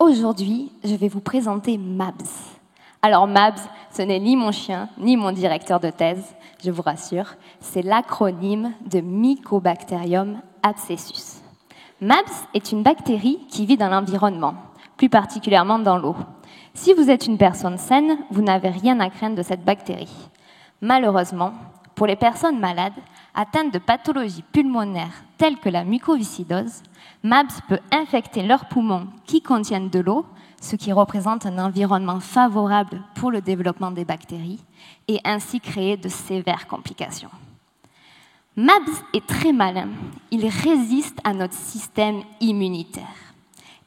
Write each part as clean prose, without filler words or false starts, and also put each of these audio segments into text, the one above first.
Aujourd'hui, je vais vous présenter MABS. Alors MABS, ce n'est ni mon chien, ni mon directeur de thèse, je vous rassure, c'est l'acronyme de Mycobacterium abscessus. MABS est une bactérie qui vit dans l'environnement, plus particulièrement dans l'eau. Si vous êtes une personne saine, vous n'avez rien à craindre de cette bactérie. Malheureusement, pour les personnes malades, atteintes de pathologies pulmonaires telles que la mucoviscidose, MABS peut infecter leurs poumons qui contiennent de l'eau, ce qui représente un environnement favorable pour le développement des bactéries, et ainsi créer de sévères complications. MABS est très malin, il résiste à notre système immunitaire.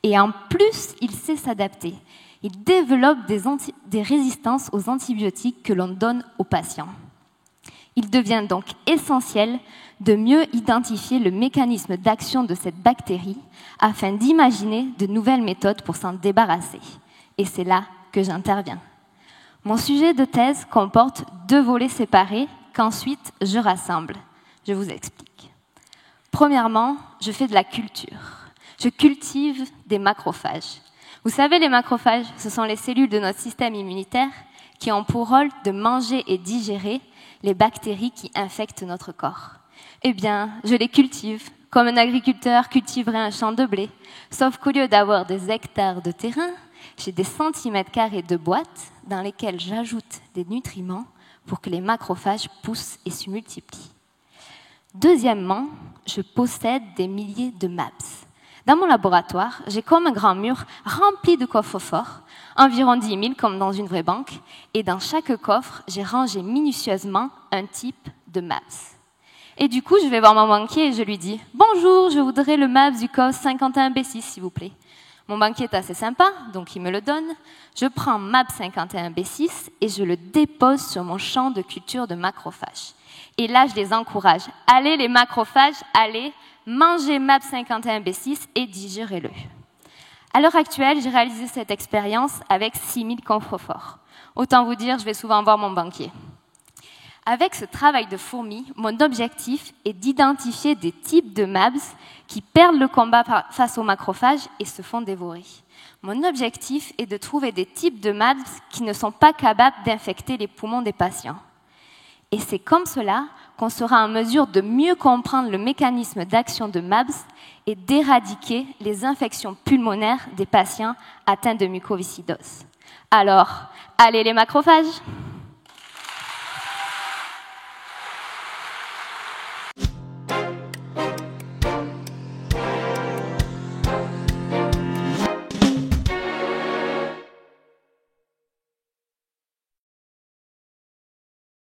Et en plus, il sait s'adapter. Il développe des résistances aux antibiotiques que l'on donne aux patients. Il devient donc essentiel de mieux identifier le mécanisme d'action de cette bactérie afin d'imaginer de nouvelles méthodes pour s'en débarrasser. Et c'est là que j'interviens. Mon sujet de thèse comporte 2 volets séparés qu'ensuite je rassemble. Je vous explique. Premièrement, je fais de la culture. Je cultive des macrophages. Vous savez, les macrophages, ce sont les cellules de notre système immunitaire qui ont pour rôle de manger et digérer les bactéries qui infectent notre corps. Eh bien, je les cultive, comme un agriculteur cultiverait un champ de blé, sauf qu'au lieu d'avoir des hectares de terrain, j'ai des centimètres carrés de boîtes dans lesquelles j'ajoute des nutriments pour que les macrophages poussent et se multiplient. Deuxièmement, je possède des milliers de MABS. Dans mon laboratoire, j'ai comme un grand mur rempli de coffres forts, environ 10 000 comme dans une vraie banque, et dans chaque coffre, j'ai rangé minutieusement un type de MABS. Et du coup, je vais voir mon banquier et je lui dis « Bonjour, je voudrais le MABS du COS 51B6, s'il vous plaît. » Mon banquier est assez sympa, donc il me le donne. Je prends MABS 51B6 et je le dépose sur mon champ de culture de macrophages. Et là, je les encourage. Allez les macrophages, allez, mangez MABS 51B6 et digérez-le. À l'heure actuelle, j'ai réalisé cette expérience avec 6000 coffres forts. Autant vous dire, je vais souvent voir mon banquier. Avec ce travail de fourmi, mon objectif est d'identifier des types de MABS qui perdent le combat face aux macrophages et se font dévorer. Mon objectif est de trouver des types de MABS qui ne sont pas capables d'infecter les poumons des patients. Et c'est comme cela qu'on sera en mesure de mieux comprendre le mécanisme d'action de MABS et d'éradiquer les infections pulmonaires des patients atteints de mucoviscidose. Alors, allez les macrophages!